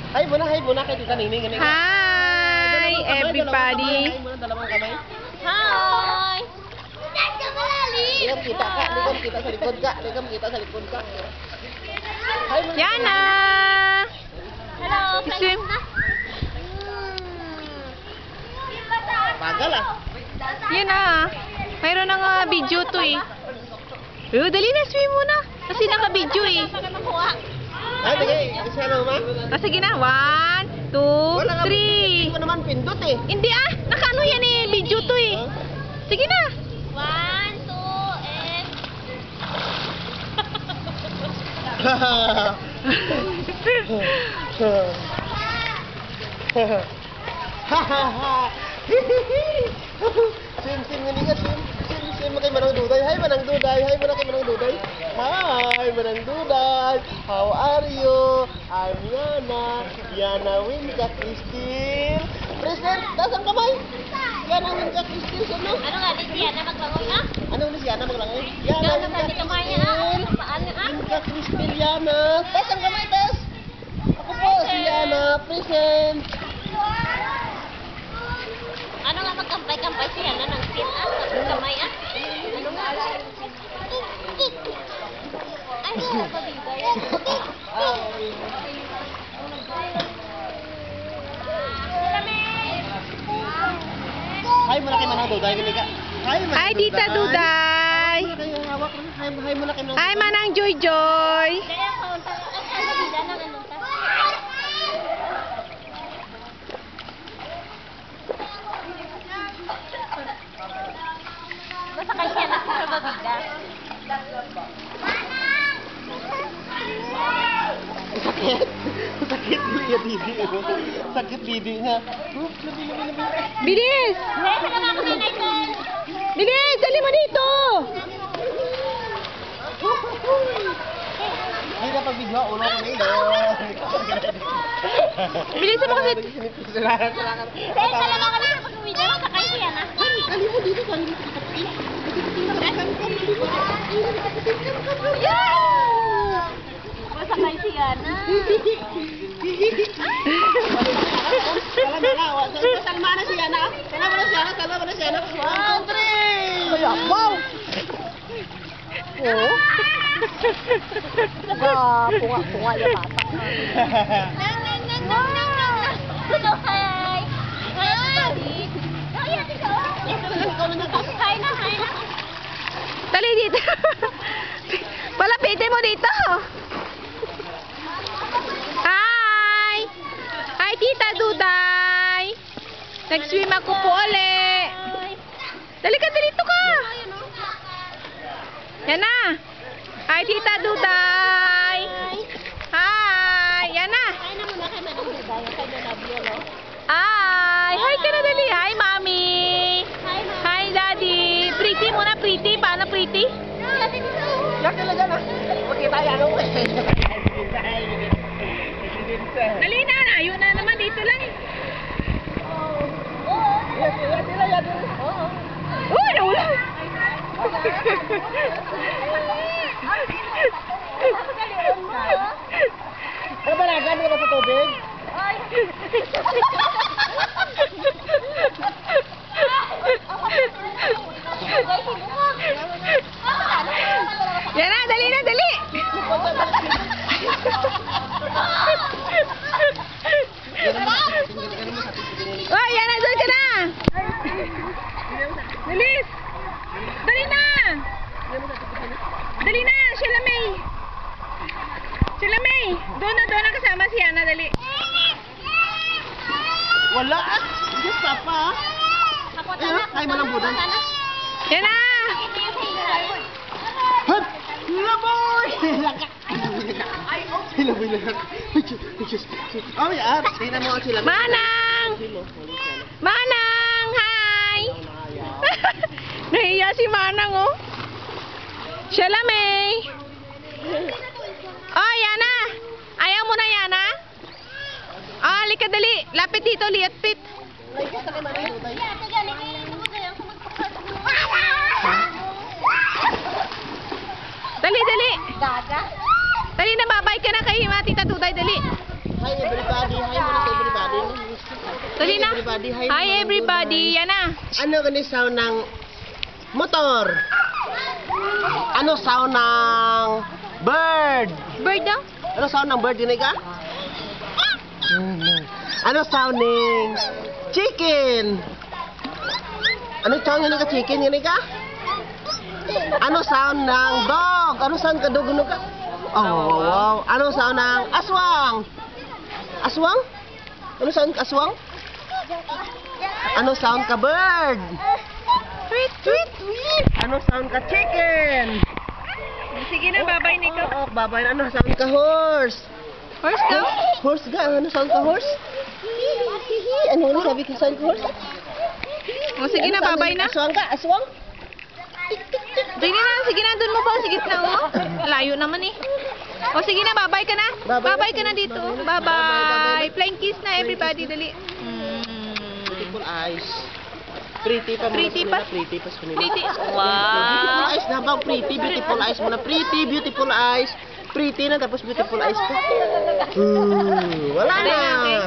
Hi muna kay Tita Ningning. Hi, everybody. Hi muna, dalawang kamay. Hi! Ligam kita ka, ligam kita sa likod ka, ligam kita sa likod ka. Hi muna. Yana! Hello, Swim. Bagal ah. Yan na. Mayroon ng video to eh. Dali na, swim muna. Kasi naka-video eh. Ay, sige, isa na ma. Sige na. 1, 2, 3. Hindi ko naman pindot eh. Hindi ah. Nakaano yan eh. Video to eh. Sige na. 1, 2, and... Sim ngani ka sim kay Manang Duday. Hi Manang Duday. Hi muna kay Manang Duday. Hi Manang Duday. How are you? I'm Yana Winka Christine. Present, dasang kamay. Yana Winka Christine sino? Ano nga, di siya na maglangoy na? Ano ni Yana maglangoy? Yana Gano'n Winka ka, di kamay niya na. Christine. Saan niya na? Winka Christine Yana. Dasang kamay, das. Ako po si Yana, present. Ano nga magkampay-kampay siya na ng sit ah? Kamay ah? Ano nga? Ay, wala ba bibay? Hi muna kay Manang Duday. Gani ka. Hi Manang Hi, Tita Duday. Hi muna kay Manang Hi, Manang Joy Joy. Kaya ako, ay, nabida na ano ta? Basta kasi siya na sa babida. Sakit. Sakit ya didi. Sakit didi niya. Bilis. Hindi, sila mga nanay ko. Bilis. Dali mo dito. Ay dapat video ulo ko nilo. Bilis mo kasi. Dahil sila mga kanina pag-uwi na, sakay siya na. Kali mo dito kali mo dito. Masakay siya na. Salma na siya na. Salma na siya na. Wow, pre. Wow. Oh. Punga yung bata. Hello, hi. Hi, everybody. Hi na, hi na. Dali dito. Palapitin mo dito. Hi. Hi, Tita Duday. Nag-swim ako po ulit. Dali ka, dito ka. Yan na. Hi, Tita Duday. Hi. Yan na. Hi na muna kay Manang Duday. Kay Manabio, no? Hi. Hi ka na, dali. Hi, Mami. Hi, ma. Hi, Daddy. Pretty muna, pretty. Paano pretty? Yak na lang na. Magkita yan ako. Dali na. Ayaw na naman. Dito lang eh. Uy, naulan. Ano ba lagan mo sa tubig? Yan na, dali na, dali. Oh, yan na, doon ka na. Bilis. Dali na. Dali na, Sheila May. Sheila May, doon na kasama si Ana, dali. Wala ah. Hindi papa. Ay malang budang. Yan na. Hop! Laboy! Sila boy lang. Oh, yeah. Tingnan mo sila. Manang. Manang, hi. Nahiya si Manang, oh. Sheila May. Oh, Yana. Ayaw mo na, Yana? Ah, halika dali. Lapit dito, liat-pit. Dali, dali. Gaga. Dali na, babay ka na kay Tita Duday, dali. Hi everybody. Dali na. everybody. Hi, Hi mga everybody. duday. Yan na. Ano gani sound ng motor? Ano sound ng bird? Bird daw. Ano sound ng bird, yun ka? Ano sound ng chicken? Ano sound yun ka chicken, yun ka? Ano sound ng dog? Ano sound ka dog, yun ka? Oh, wow, wow. Ano sound ng aswang? Aswang? Ano sound ka aswang? Ano sound ka bird? Tweet, tweet, tweet. Ano sound ka chicken? Sige na, babay na ikaw. Oo, babay. Ano sound ka horse? Horse daw. Horse ga? Ano sound ka horse? Ano nga sabi ka sound ka horse? O, sige na, Ano sound babay ng na. Aswang ka? Aswang? Sige na, sige na. Doon mo pa sa gitna mo. Layo naman eh. O, sige na, babay ka na. Babay ka na dito. Bye-bye. Flying kiss na, everybody. Dali. Beautiful eyes. Pretty pa muna Pretty sa kanila, pa? pretty pa sa kanila. Pretty. Beautiful Wow. eyes na bang pretty, beautiful eyes muna. Pretty, beautiful eyes. Pretty na tapos beautiful eyes pa. Wala Wala na, na. okay.